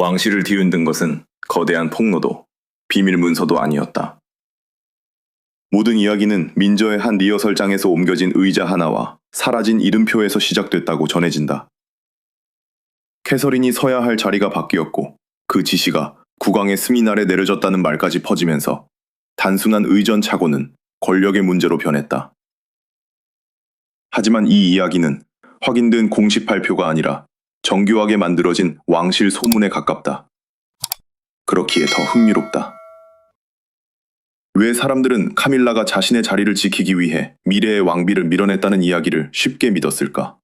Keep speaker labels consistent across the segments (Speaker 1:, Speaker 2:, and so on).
Speaker 1: 왕실을 뒤흔든 것은 거대한 폭로도 비밀 문서도 아니었다. 모든 이야기는 민저의 한 리허설장에서 옮겨진 의자 하나와 사라진 이름표에서 시작됐다고 전해진다. 캐서린이 서야 할 자리가 바뀌었고 그 지시가 국왕의 승인 아래 내려졌다는 말까지 퍼지면서 단순한 의전착오는 권력의 문제로 변했다. 하지만 이 이야기는 확인된 공식 발표가 아니라 정교하게 만들어진 왕실 소문에 가깝다. 그렇기에 더 흥미롭다. 왜 사람들은 카밀라가 자신의 자리를 지키기 위해 미래의 왕비를 밀어냈다는 이야기를 쉽게 믿었을까?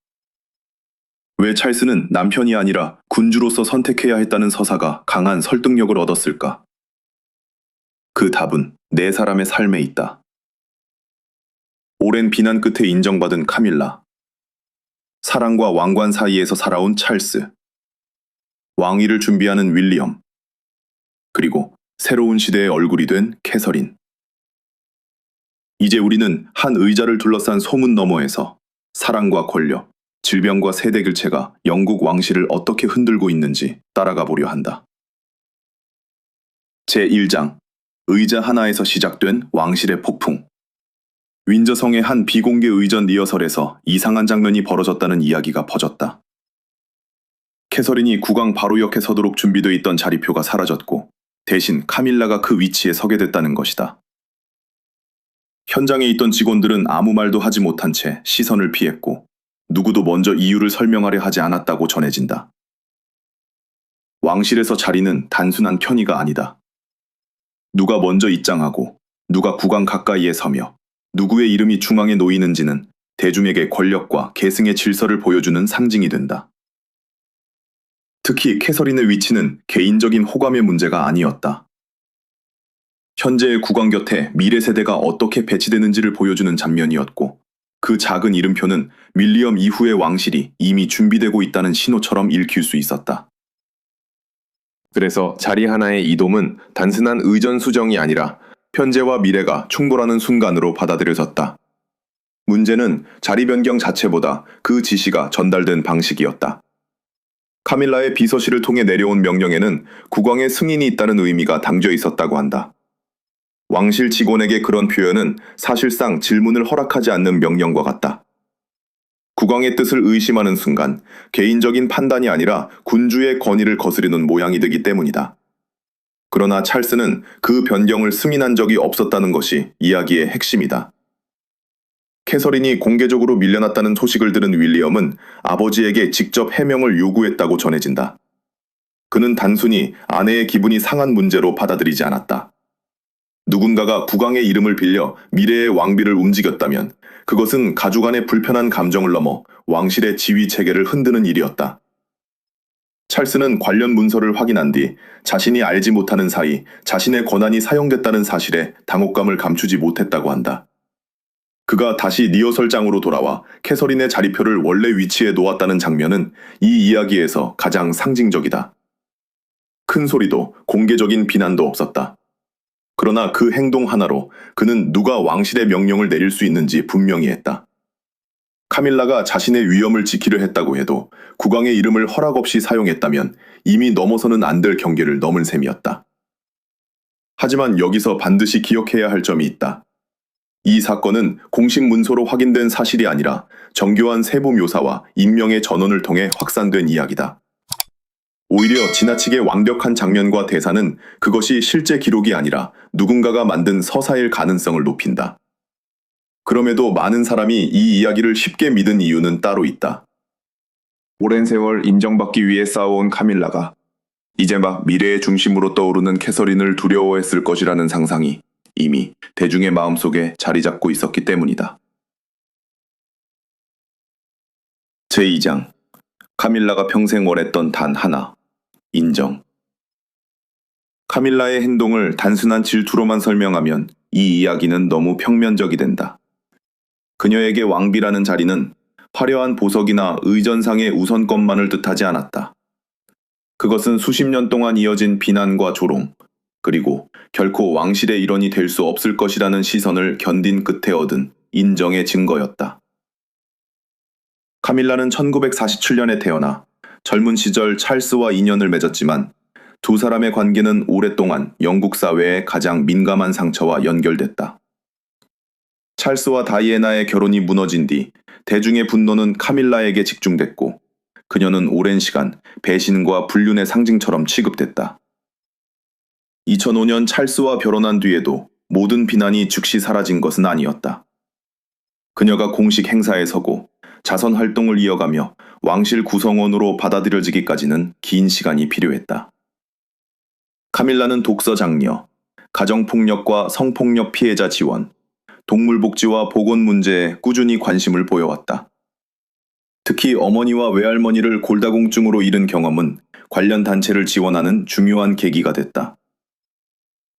Speaker 1: 왜 찰스는 남편이 아니라 군주로서 선택해야 했다는 서사가 강한 설득력을 얻었을까? 그 답은 네 사람의 삶에 있다. 오랜 비난 끝에 인정받은 카밀라, 사랑과 왕관 사이에서 살아온 찰스, 왕위를 준비하는 윌리엄, 그리고 새로운 시대의 얼굴이 된 캐서린. 이제 우리는 한 의자를 둘러싼 소문 너머에서 사랑과 권력, 질병과 세대 교체가 영국 왕실을 어떻게 흔들고 있는지 따라가 보려 한다. 제1장, 의자 하나에서 시작된 왕실의 폭풍. 윈저성의 한 비공개 의전 리허설에서 이상한 장면이 벌어졌다는 이야기가 퍼졌다. 캐서린이 국왕 바로 옆에 서도록 준비되어 있던 자리표가 사라졌고 대신 카밀라가 그 위치에 서게 됐다는 것이다. 현장에 있던 직원들은 아무 말도 하지 못한 채 시선을 피했고 누구도 먼저 이유를 설명하려 하지 않았다고 전해진다. 왕실에서 자리는 단순한 편의가 아니다. 누가 먼저 입장하고 누가 국왕 가까이에 서며 누구의 이름이 중앙에 놓이는지는 대중에게 권력과 계승의 질서를 보여주는 상징이 된다. 특히 캐서린의 위치는 개인적인 호감의 문제가 아니었다. 현재의 국왕 곁에 미래 세대가 어떻게 배치되는지를 보여주는 장면이었고 그 작은 이름표는 윌리엄 이후의 왕실이 이미 준비되고 있다는 신호처럼 읽힐 수 있었다. 그래서 자리 하나의 이동은 단순한 의전 수정이 아니라 현재와 미래가 충돌하는 순간으로 받아들여졌다. 문제는 자리 변경 자체보다 그 지시가 전달된 방식이었다. 카밀라의 비서실을 통해 내려온 명령에는 국왕의 승인이 있다는 의미가 담겨 있었다고 한다. 왕실 직원에게 그런 표현은 사실상 질문을 허락하지 않는 명령과 같다. 국왕의 뜻을 의심하는 순간 개인적인 판단이 아니라 군주의 권위를 거스르는 모양이 되기 때문이다. 그러나 찰스는 그 변경을 승인한 적이 없었다는 것이 이야기의 핵심이다. 캐서린이 공개적으로 밀려났다는 소식을 들은 윌리엄은 아버지에게 직접 해명을 요구했다고 전해진다. 그는 단순히 아내의 기분이 상한 문제로 받아들이지 않았다. 누군가가 국왕의 이름을 빌려 미래의 왕비를 움직였다면 그것은 가족 안의 불편한 감정을 넘어 왕실의 지위 체계를 흔드는 일이었다. 찰스는 관련 문서를 확인한 뒤 자신이 알지 못하는 사이 자신의 권한이 사용됐다는 사실에 당혹감을 감추지 못했다고 한다. 그가 다시 리허설장으로 돌아와 캐서린의 자리표를 원래 위치에 놓았다는 장면은 이 이야기에서 가장 상징적이다. 큰 소리도 공개적인 비난도 없었다. 그러나 그 행동 하나로 그는 누가 왕실의 명령을 내릴 수 있는지 분명히 했다. 카밀라가 자신의 위엄을 지키려 했다고 해도 국왕의 이름을 허락 없이 사용했다면 이미 넘어서는 안 될 경계를 넘은 셈이었다. 하지만 여기서 반드시 기억해야 할 점이 있다. 이 사건은 공식 문서로 확인된 사실이 아니라 정교한 세부 묘사와 인명의 전언을 통해 확산된 이야기다. 오히려 지나치게 완벽한 장면과 대사는 그것이 실제 기록이 아니라 누군가가 만든 서사일 가능성을 높인다. 그럼에도 많은 사람이 이 이야기를 쉽게 믿은 이유는 따로 있다. 오랜 세월 인정받기 위해 싸워온 카밀라가 이제 막 미래의 중심으로 떠오르는 캐서린을 두려워했을 것이라는 상상이 이미 대중의 마음속에 자리 잡고 있었기 때문이다. 제2장, 카밀라가 평생 원했던 단 하나, 인정. 카밀라의 행동을 단순한 질투로만 설명하면 이 이야기는 너무 평면적이 된다. 그녀에게 왕비라는 자리는 화려한 보석이나 의전상의 우선권만을 뜻하지 않았다. 그것은 수십 년 동안 이어진 비난과 조롱, 그리고 결코 왕실의 일원이 될 수 없을 것이라는 시선을 견딘 끝에 얻은 인정의 증거였다. 카밀라는 1947년에 태어나 젊은 시절 찰스와 인연을 맺었지만 두 사람의 관계는 오랫동안 영국 사회의 가장 민감한 상처와 연결됐다. 찰스와 다이애나의 결혼이 무너진 뒤 대중의 분노는 카밀라에게 집중됐고 그녀는 오랜 시간 배신과 불륜의 상징처럼 취급됐다. 2005년 찰스와 결혼한 뒤에도 모든 비난이 즉시 사라진 것은 아니었다. 그녀가 공식 행사에 서고 자선 활동을 이어가며 왕실 구성원으로 받아들여지기까지는 긴 시간이 필요했다. 카밀라는 독서 장려, 가정폭력과 성폭력 피해자 지원, 동물복지와 보건 문제에 꾸준히 관심을 보여왔다. 특히 어머니와 외할머니를 골다공증으로 잃은 경험은 관련 단체를 지원하는 중요한 계기가 됐다.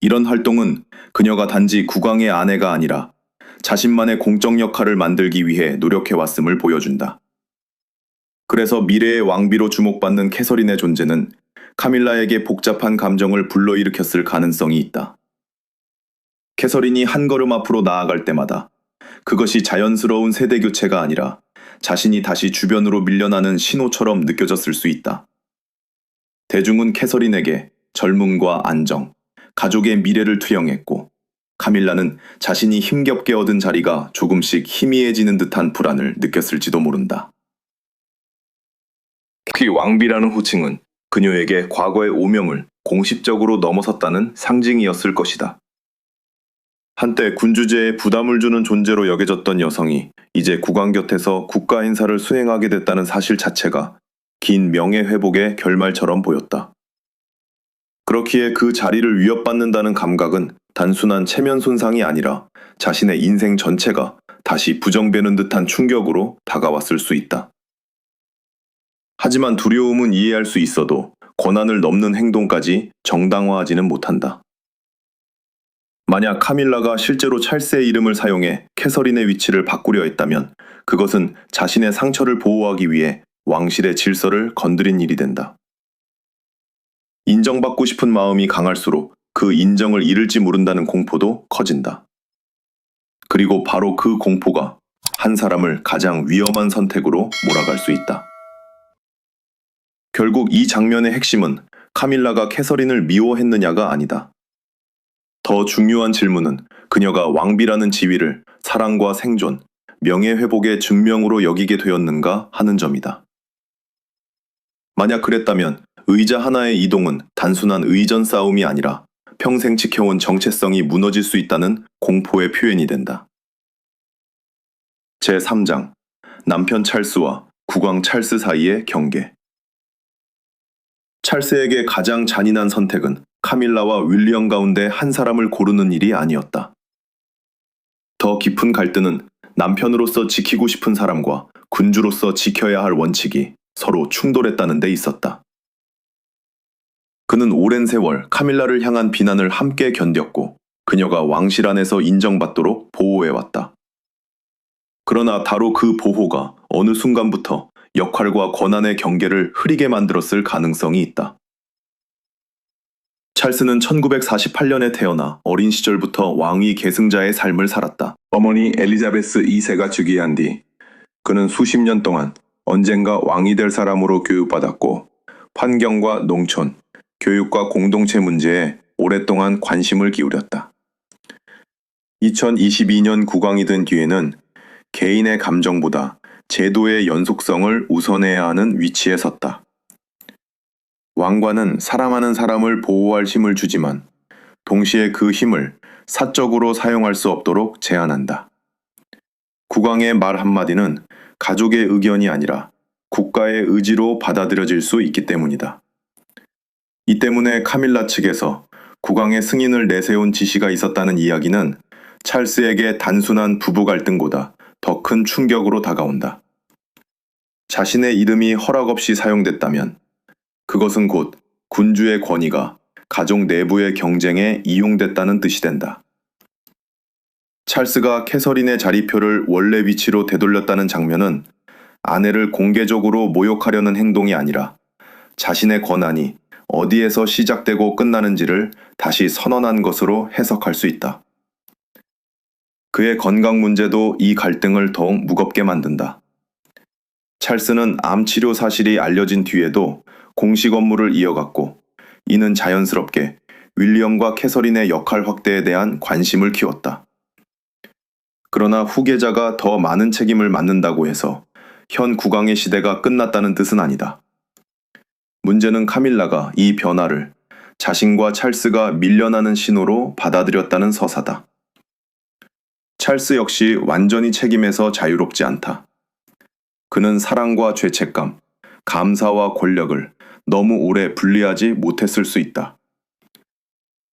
Speaker 1: 이런 활동은 그녀가 단지 국왕의 아내가 아니라 자신만의 공적 역할을 만들기 위해 노력해왔음을 보여준다. 그래서 미래의 왕비로 주목받는 캐서린의 존재는 카밀라에게 복잡한 감정을 불러일으켰을 가능성이 있다. 캐서린이 한 걸음 앞으로 나아갈 때마다 그것이 자연스러운 세대 교체가 아니라 자신이 다시 주변으로 밀려나는 신호처럼 느껴졌을 수 있다. 대중은 캐서린에게 젊음과 안정, 가족의 미래를 투영했고 카밀라는 자신이 힘겹게 얻은 자리가 조금씩 희미해지는 듯한 불안을 느꼈을지도 모른다. 특히 왕비라는 호칭은 그녀에게 과거의 오명을 공식적으로 넘어섰다는 상징이었을 것이다. 한때 군주제에 부담을 주는 존재로 여겨졌던 여성이 이제 국왕 곁에서 국가 행사를 수행하게 됐다는 사실 자체가 긴 명예회복의 결말처럼 보였다. 그렇기에 그 자리를 위협받는다는 감각은 단순한 체면 손상이 아니라 자신의 인생 전체가 다시 부정되는 듯한 충격으로 다가왔을 수 있다. 하지만 두려움은 이해할 수 있어도 권한을 넘는 행동까지 정당화하지는 못한다. 만약 카밀라가 실제로 찰스의 이름을 사용해 캐서린의 위치를 바꾸려 했다면 그것은 자신의 상처를 보호하기 위해 왕실의 질서를 건드린 일이 된다. 인정받고 싶은 마음이 강할수록 그 인정을 잃을지 모른다는 공포도 커진다. 그리고 바로 그 공포가 한 사람을 가장 위험한 선택으로 몰아갈 수 있다. 결국 이 장면의 핵심은 카밀라가 캐서린을 미워했느냐가 아니다. 더 중요한 질문은 그녀가 왕비라는 지위를 사랑과 생존, 명예회복의 증명으로 여기게 되었는가 하는 점이다. 만약 그랬다면 의자 하나의 이동은 단순한 의전 싸움이 아니라 평생 지켜온 정체성이 무너질 수 있다는 공포의 표현이 된다. 제3장 남편 찰스와 국왕 찰스 사이의 경계. 찰스에게 가장 잔인한 선택은 카밀라와 윌리엄 가운데 한 사람을 고르는 일이 아니었다. 더 깊은 갈등은 남편으로서 지키고 싶은 사람과 군주로서 지켜야 할 원칙이 서로 충돌했다는 데 있었다. 그는 오랜 세월 카밀라를 향한 비난을 함께 견뎠고 그녀가 왕실 안에서 인정받도록 보호해왔다. 그러나 바로 그 보호가 어느 순간부터 역할과 권한의 경계를 흐리게 만들었을 가능성이 있다. 찰스는 1948년에 태어나 어린 시절부터 왕위 계승자의 삶을 살았다. 어머니 엘리자베스 2세가 즉위한 뒤 그는 수십 년 동안 언젠가 왕이 될 사람으로 교육받았고 환경과 농촌, 교육과 공동체 문제에 오랫동안 관심을 기울였다. 2022년 국왕이 된 뒤에는 개인의 감정보다 제도의 연속성을 우선해야 하는 위치에 섰다. 왕관은 사랑하는 사람을 보호할 힘을 주지만 동시에 그 힘을 사적으로 사용할 수 없도록 제한한다. 국왕의 말 한마디는 가족의 의견이 아니라 국가의 의지로 받아들여질 수 있기 때문이다. 이 때문에 카밀라 측에서 국왕의 승인을 내세운 지시가 있었다는 이야기는 찰스에게 단순한 부부 갈등보다 더 큰 충격으로 다가온다. 자신의 이름이 허락 없이 사용됐다면 그것은 곧 군주의 권위가 가족 내부의 경쟁에 이용됐다는 뜻이 된다. 찰스가 캐서린의 자리표를 원래 위치로 되돌렸다는 장면은 아내를 공개적으로 모욕하려는 행동이 아니라 자신의 권한이 어디에서 시작되고 끝나는지를 다시 선언한 것으로 해석할 수 있다. 그의 건강 문제도 이 갈등을 더욱 무겁게 만든다. 찰스는 암 치료 사실이 알려진 뒤에도 공식 업무를 이어갔고 이는 자연스럽게 윌리엄과 캐서린의 역할 확대에 대한 관심을 키웠다. 그러나 후계자가 더 많은 책임을 맡는다고 해서 현 국왕의 시대가 끝났다는 뜻은 아니다. 문제는 카밀라가 이 변화를 자신과 찰스가 밀려나는 신호로 받아들였다는 서사다. 찰스 역시 완전히 책임에서 자유롭지 않다. 그는 사랑과 죄책감, 감사와 권력을 너무 오래 분리하지 못했을 수 있다.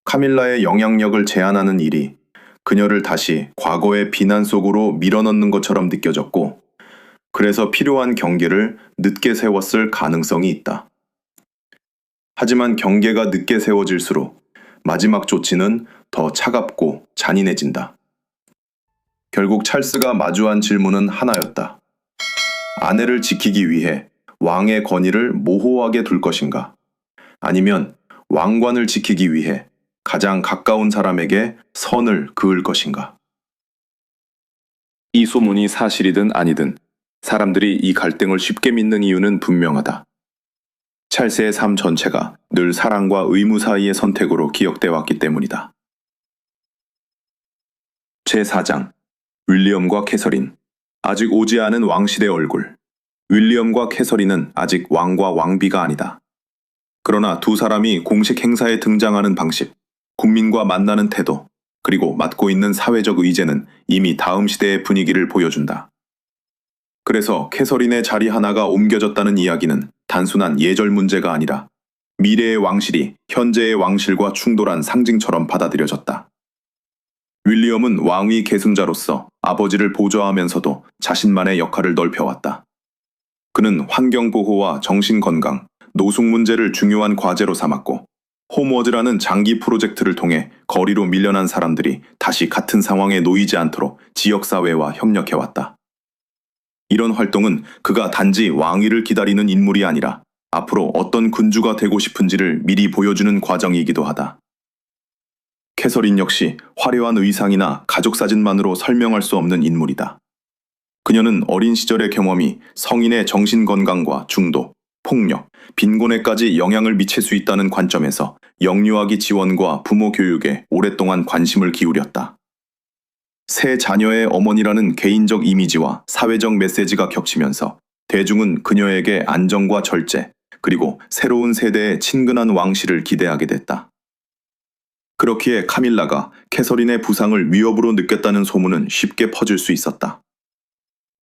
Speaker 1: 카밀라의 영향력을 제한하는 일이 그녀를 다시 과거의 비난 속으로 밀어넣는 것처럼 느껴졌고, 그래서 필요한 경계를 늦게 세웠을 가능성이 있다. 하지만 경계가 늦게 세워질수록 마지막 조치는 더 차갑고 잔인해진다. 결국 찰스가 마주한 질문은 하나였다. 아내를 지키기 위해 왕의 권위를 모호하게 둘 것인가? 아니면 왕관을 지키기 위해 가장 가까운 사람에게 선을 그을 것인가? 이 소문이 사실이든 아니든 사람들이 이 갈등을 쉽게 믿는 이유는 분명하다. 찰스의 삶 전체가 늘 사랑과 의무 사이의 선택으로 기억돼 왔기 때문이다. 제4장 윌리엄과 캐서린. 아직 오지 않은 왕실의 얼굴. 윌리엄과 캐서린은 아직 왕과 왕비가 아니다. 그러나 두 사람이 공식 행사에 등장하는 방식, 국민과 만나는 태도, 그리고 맡고 있는 사회적 의제는 이미 다음 시대의 분위기를 보여준다. 그래서 캐서린의 자리 하나가 옮겨졌다는 이야기는 단순한 예절 문제가 아니라 미래의 왕실이 현재의 왕실과 충돌한 상징처럼 받아들여졌다. 윌리엄은 왕위 계승자로서 아버지를 보좌하면서도 자신만의 역할을 넓혀왔다. 그는 환경보호와 정신건강, 노숙 문제를 중요한 과제로 삼았고, 홈워즈라는 장기 프로젝트를 통해 거리로 밀려난 사람들이 다시 같은 상황에 놓이지 않도록 지역사회와 협력해왔다. 이런 활동은 그가 단지 왕위를 기다리는 인물이 아니라 앞으로 어떤 군주가 되고 싶은지를 미리 보여주는 과정이기도 하다. 캐서린 역시 화려한 의상이나 가족사진만으로 설명할 수 없는 인물이다. 그녀는 어린 시절의 경험이 성인의 정신건강과 중독, 폭력, 빈곤에까지 영향을 미칠 수 있다는 관점에서 영유아기 지원과 부모 교육에 오랫동안 관심을 기울였다. 세 자녀의 어머니라는 개인적 이미지와 사회적 메시지가 겹치면서 대중은 그녀에게 안정과 절제, 그리고 새로운 세대의 친근한 왕실을 기대하게 됐다. 그렇기에 카밀라가 캐서린의 부상을 위협으로 느꼈다는 소문은 쉽게 퍼질 수 있었다.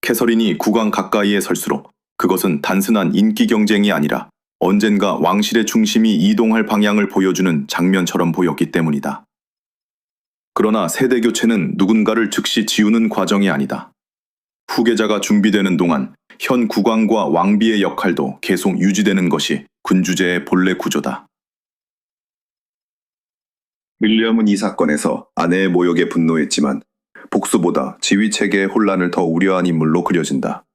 Speaker 1: 캐서린이 국왕 가까이에 설수록 그것은 단순한 인기 경쟁이 아니라 언젠가 왕실의 중심이 이동할 방향을 보여주는 장면처럼 보였기 때문이다. 그러나 세대 교체는 누군가를 즉시 지우는 과정이 아니다. 후계자가 준비되는 동안 현 국왕과 왕비의 역할도 계속 유지되는 것이 군주제의 본래 구조다. 윌리엄은 이 사건에서 아내의 모욕에 분노했지만 복수보다 지휘체계의 혼란을 더 우려한 인물로 그려진다.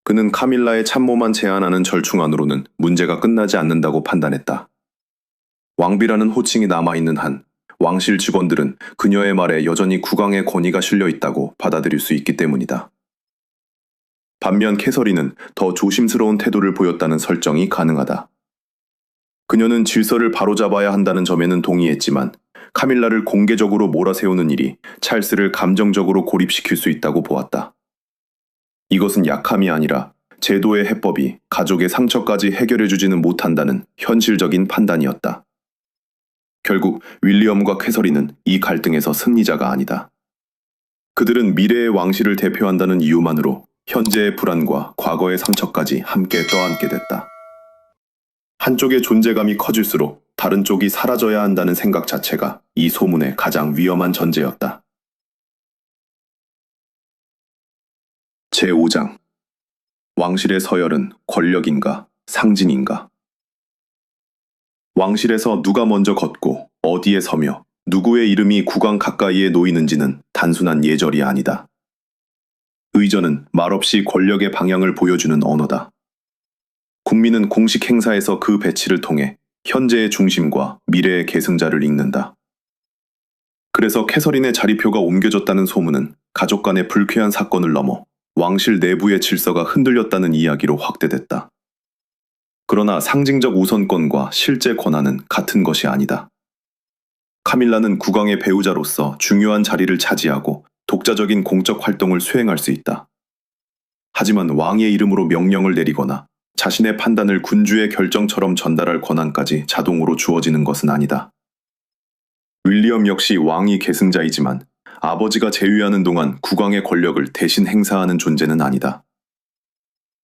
Speaker 1: 그는 카밀라의 참모만 제안하는 절충안으로는 문제가 끝나지 않는다고 판단했다. 왕비라는 호칭이 남아있는 한 왕실 직원들은 그녀의 말에 여전히 국왕의 권위가 실려 있다고 받아들일 수 있기 때문이다. 반면 캐서린은 더 조심스러운 태도를 보였다는 설정이 가능하다. 그녀는 질서를 바로잡아야 한다는 점에는 동의했지만 카밀라를 공개적으로 몰아세우는 일이 찰스를 감정적으로 고립시킬 수 있다고 보았다. 이것은 약함이 아니라 제도의 해법이 가족의 상처까지 해결해주지는 못한다는 현실적인 판단이었다. 결국 윌리엄과 캐서린은 이 갈등에서 승리자가 아니다. 그들은 미래의 왕실을 대표한다는 이유만으로 현재의 불안과 과거의 상처까지 함께 떠안게 됐다. 한쪽의 존재감이 커질수록 다른 쪽이 사라져야 한다는 생각 자체가 이 소문의 가장 위험한 전제였다. 제5장 왕실의 서열은 권력인가 상징인가? 왕실에서 누가 먼저 걷고 어디에 서며 누구의 이름이 국왕 가까이에 놓이는지는 단순한 예절이 아니다. 의전은 말없이 권력의 방향을 보여주는 언어다. 국민은 공식 행사에서 그 배치를 통해 현재의 중심과 미래의 계승자를 읽는다. 그래서 캐서린의 자리표가 옮겨졌다는 소문은 가족 간의 불쾌한 사건을 넘어 왕실 내부의 질서가 흔들렸다는 이야기로 확대됐다. 그러나 상징적 우선권과 실제 권한은 같은 것이 아니다. 카밀라는 국왕의 배우자로서 중요한 자리를 차지하고 독자적인 공적 활동을 수행할 수 있다. 하지만 왕의 이름으로 명령을 내리거나 자신의 판단을 군주의 결정처럼 전달할 권한까지 자동으로 주어지는 것은 아니다. 윌리엄 역시 왕이 계승자이지만 아버지가 재위하는 동안 국왕의 권력을 대신 행사하는 존재는 아니다.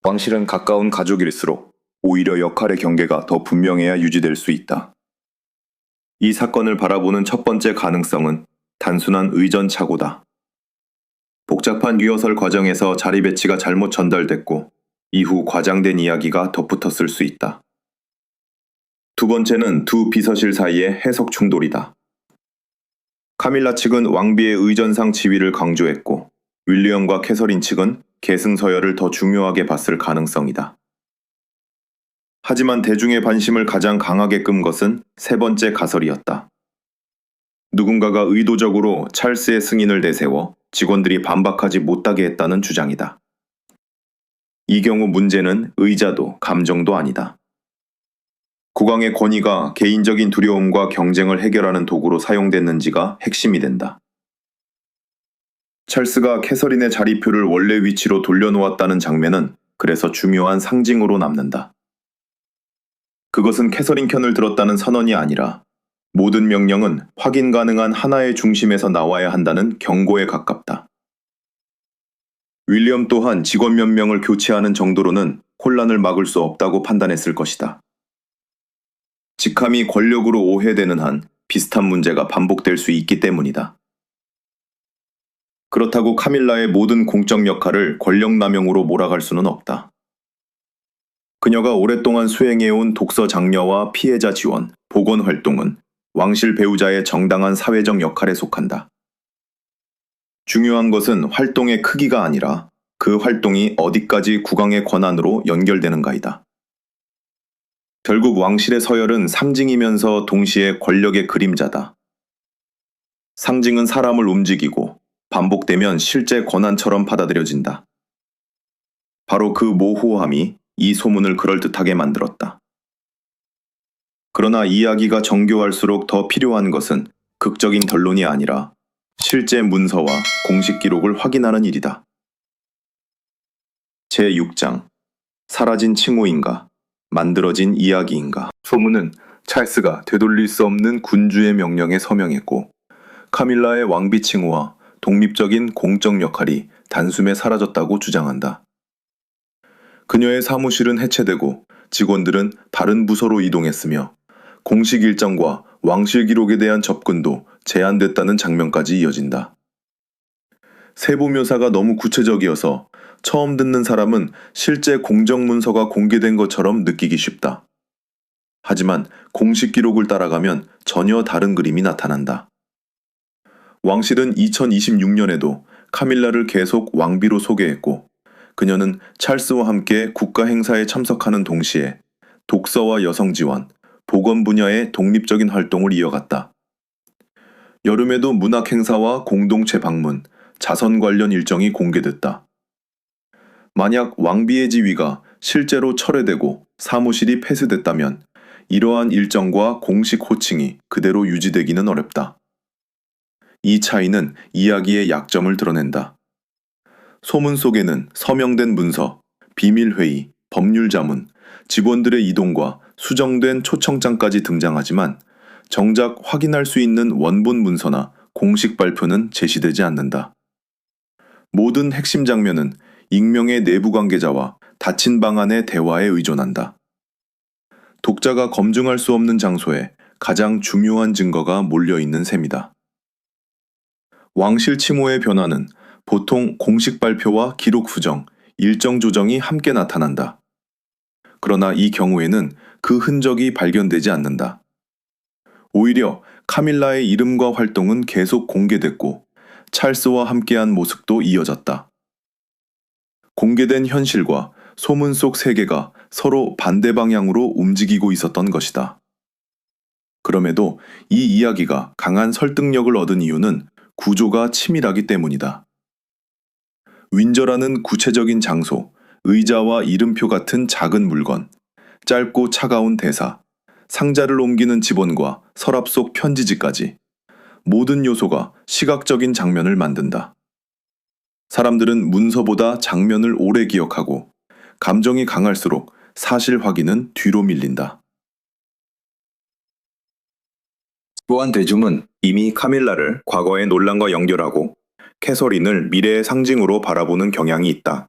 Speaker 1: 왕실은 가까운 가족일수록 오히려 역할의 경계가 더 분명해야 유지될 수 있다. 이 사건을 바라보는 첫 번째 가능성은 단순한 의전착오다. 복잡한 리허설 과정에서 자리 배치가 잘못 전달됐고 이후 과장된 이야기가 덧붙었을 수 있다. 두 번째는 두 비서실 사이의 해석 충돌이다. 카밀라 측은 왕비의 의전상 지위를 강조했고 윌리엄과 캐서린 측은 계승 서열을 더 중요하게 봤을 가능성이다. 하지만 대중의 관심을 가장 강하게 끈 것은 세 번째 가설이었다. 누군가가 의도적으로 찰스의 승인을 내세워 직원들이 반박하지 못하게 했다는 주장이다. 이 경우 문제는 의자도 감정도 아니다. 국왕의 권위가 개인적인 두려움과 경쟁을 해결하는 도구로 사용됐는지가 핵심이 된다. 찰스가 캐서린의 자리표를 원래 위치로 돌려놓았다는 장면은 그래서 중요한 상징으로 남는다. 그것은 캐서린 편을 들었다는 선언이 아니라 모든 명령은 확인 가능한 하나의 중심에서 나와야 한다는 경고에 가깝다. 윌리엄 또한 직원 몇 명을 교체하는 정도로는 혼란을 막을 수 없다고 판단했을 것이다. 직함이 권력으로 오해되는 한 비슷한 문제가 반복될 수 있기 때문이다. 그렇다고 카밀라의 모든 공적 역할을 권력남용으로 몰아갈 수는 없다. 그녀가 오랫동안 수행해온 독서 장려와 피해자 지원, 보건 활동은 왕실 배우자의 정당한 사회적 역할에 속한다. 중요한 것은 활동의 크기가 아니라 그 활동이 어디까지 국왕의 권한으로 연결되는가이다. 결국 왕실의 서열은 상징이면서 동시에 권력의 그림자다. 상징은 사람을 움직이고 반복되면 실제 권한처럼 받아들여진다. 바로 그 모호함이 이 소문을 그럴듯하게 만들었다. 그러나 이야기가 정교할수록 더 필요한 것은 극적인 결론이 아니라 실제 문서와 공식 기록을 확인하는 일이다. 제6장 사라진 칭호인가, 만들어진 이야기인가. 소문은 찰스가 되돌릴 수 없는 군주의 명령에 서명했고 카밀라의 왕비 칭호와 독립적인 공적 역할이 단숨에 사라졌다고 주장한다. 그녀의 사무실은 해체되고 직원들은 다른 부서로 이동했으며 공식 일정과 왕실 기록에 대한 접근도 제한됐다는 장면까지 이어진다. 세부 묘사가 너무 구체적이어서 처음 듣는 사람은 실제 공적 문서가 공개된 것처럼 느끼기 쉽다. 하지만 공식 기록을 따라가면 전혀 다른 그림이 나타난다. 왕실은 2026년에도 카밀라를 계속 왕비로 소개했고 그녀는 찰스와 함께 국가 행사에 참석하는 동시에 독서와 여성 지원, 보건 분야의 독립적인 활동을 이어갔다. 여름에도 문학 행사와 공동체 방문, 자선 관련 일정이 공개됐다. 만약 왕비의 지위가 실제로 철회되고 사무실이 폐쇄됐다면 이러한 일정과 공식 호칭이 그대로 유지되기는 어렵다. 이 차이는 이야기의 약점을 드러낸다. 소문 속에는 서명된 문서, 비밀회의, 법률자문, 직원들의 이동과 수정된 초청장까지 등장하지만 정작 확인할 수 있는 원본 문서나 공식 발표는 제시되지 않는다. 모든 핵심 장면은 익명의 내부 관계자와 닫힌 방 안의 대화에 의존한다. 독자가 검증할 수 없는 장소에 가장 중요한 증거가 몰려있는 셈이다. 왕실 칭호의 변화는 보통 공식 발표와 기록 수정, 일정 조정이 함께 나타난다. 그러나 이 경우에는 그 흔적이 발견되지 않는다. 오히려 카밀라의 이름과 활동은 계속 공개됐고 찰스와 함께한 모습도 이어졌다. 공개된 현실과 소문 속 세계가 서로 반대 방향으로 움직이고 있었던 것이다. 그럼에도 이 이야기가 강한 설득력을 얻은 이유는 구조가 치밀하기 때문이다. 윈저라는 구체적인 장소, 의자와 이름표 같은 작은 물건, 짧고 차가운 대사, 상자를 옮기는 직원과 서랍 속 편지지까지 모든 요소가 시각적인 장면을 만든다. 사람들은 문서보다 장면을 오래 기억하고 감정이 강할수록 사실 확인은 뒤로 밀린다. 또한 대중은 이미 카밀라를 과거의 논란과 연결하고 캐서린을 미래의 상징으로 바라보는 경향이 있다.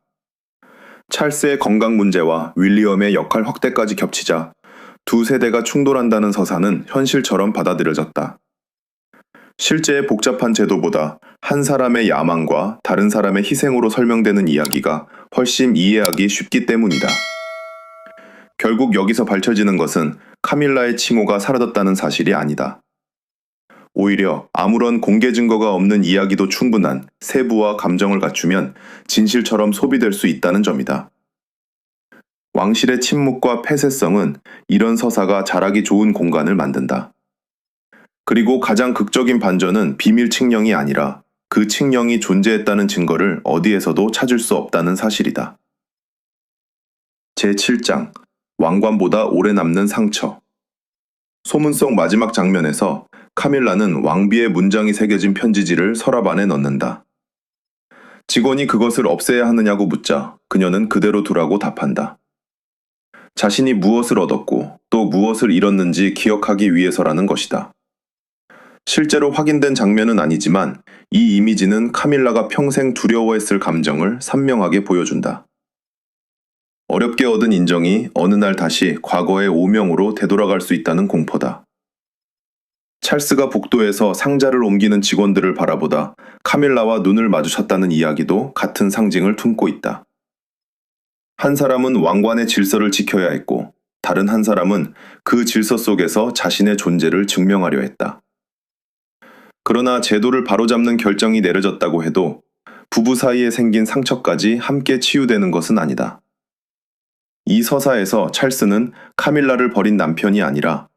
Speaker 1: 찰스의 건강 문제와 윌리엄의 역할 확대까지 겹치자 두 세대가 충돌한다는 서사는 현실처럼 받아들여졌다. 실제의 복잡한 제도보다 한 사람의 야망과 다른 사람의 희생으로 설명되는 이야기가 훨씬 이해하기 쉽기 때문이다. 결국 여기서 밝혀지는 것은 카밀라의 칭호가 사라졌다는 사실이 아니다. 오히려 아무런 공개 증거가 없는 이야기도 충분한 세부와 감정을 갖추면 진실처럼 소비될 수 있다는 점이다. 왕실의 침묵과 폐쇄성은 이런 서사가 자라기 좋은 공간을 만든다. 그리고 가장 극적인 반전은 비밀 칙령이 아니라 그 칙령이 존재했다는 증거를 어디에서도 찾을 수 없다는 사실이다. 제7장 왕관보다 오래 남는 상처. 소문 속 마지막 장면에서 카밀라는 왕비의 문장이 새겨진 편지지를 서랍 안에 넣는다. 직원이 그것을 없애야 하느냐고 묻자 그녀는 그대로 두라고 답한다. 자신이 무엇을 얻었고 또 무엇을 잃었는지 기억하기 위해서라는 것이다. 실제로 확인된 장면은 아니지만 이 이미지는 카밀라가 평생 두려워했을 감정을 선명하게 보여준다. 어렵게 얻은 인정이 어느 날 다시 과거의 오명으로 되돌아갈 수 있다는 공포다. 찰스가 복도에서 상자를 옮기는 직원들을 바라보다 카밀라와 눈을 마주쳤다는 이야기도 같은 상징을 품고 있다. 한 사람은 왕관의 질서를 지켜야 했고 다른 한 사람은 그 질서 속에서 자신의 존재를 증명하려 했다. 그러나 제도를 바로잡는 결정이 내려졌다고 해도 부부 사이에 생긴 상처까지 함께 치유되는 것은 아니다. 이 서사에서 찰스는 카밀라를 버린 남편이 아니라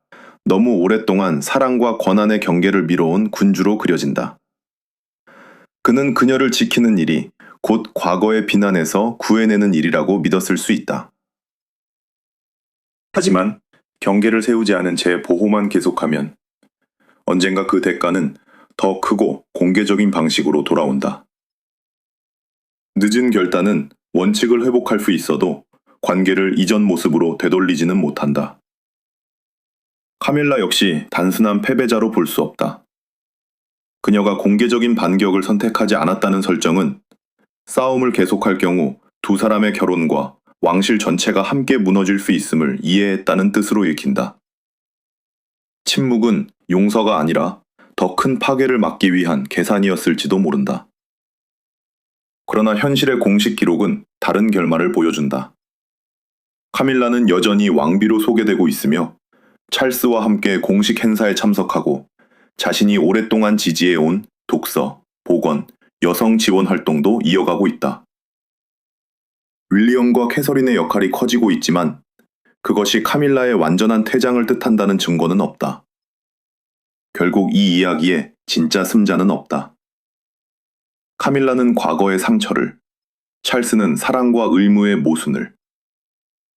Speaker 1: 너무 오랫동안 사랑과 권한의 경계를 미뤄온 군주로 그려진다. 그는 그녀를 지키는 일이 곧 과거의 비난에서 구해내는 일이라고 믿었을 수 있다. 하지만 경계를 세우지 않은 채 보호만 계속하면 언젠가 그 대가는 더 크고 공개적인 방식으로 돌아온다. 늦은 결단은 원칙을 회복할 수 있어도 관계를 이전 모습으로 되돌리지는 못한다. 카밀라 역시 단순한 패배자로 볼 수 없다. 그녀가 공개적인 반격을 선택하지 않았다는 설정은 싸움을 계속할 경우 두 사람의 결혼과 왕실 전체가 함께 무너질 수 있음을 이해했다는 뜻으로 읽힌다. 침묵은 용서가 아니라 더 큰 파괴를 막기 위한 계산이었을지도 모른다. 그러나 현실의 공식 기록은 다른 결말을 보여준다. 카밀라는 여전히 왕비로 소개되고 있으며 찰스와 함께 공식 행사에 참석하고 자신이 오랫동안 지지해온 독서, 보건, 여성 지원 활동도 이어가고 있다. 윌리엄과 캐서린의 역할이 커지고 있지만 그것이 카밀라의 완전한 퇴장을 뜻한다는 증거는 없다. 결국 이 이야기에 진짜 승자는 없다. 카밀라는 과거의 상처를, 찰스는 사랑과 의무의 모순을,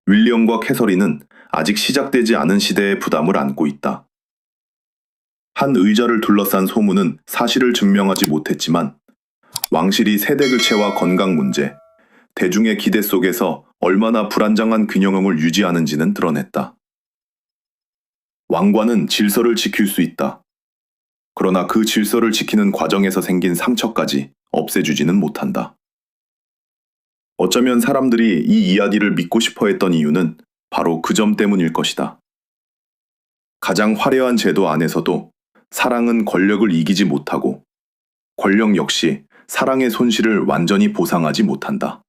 Speaker 1: 윌리엄과 캐서린은 아직 시작되지 않은 시대의 부담을 안고 있다. 한 의자를 둘러싼 소문은 사실을 증명하지 못했지만 왕실이 세대 교체와 건강 문제, 대중의 기대 속에서 얼마나 불안정한 균형을 유지하는지는 드러냈다. 왕관은 질서를 지킬 수 있다. 그러나 그 질서를 지키는 과정에서 생긴 상처까지 없애주지는 못한다. 어쩌면 사람들이 이 이야기를 믿고 싶어 했던 이유는 바로 그 점 때문일 것이다. 가장 화려한 제도 안에서도 사랑은 권력을 이기지 못하고 권력 역시 사랑의 손실을 완전히 보상하지 못한다.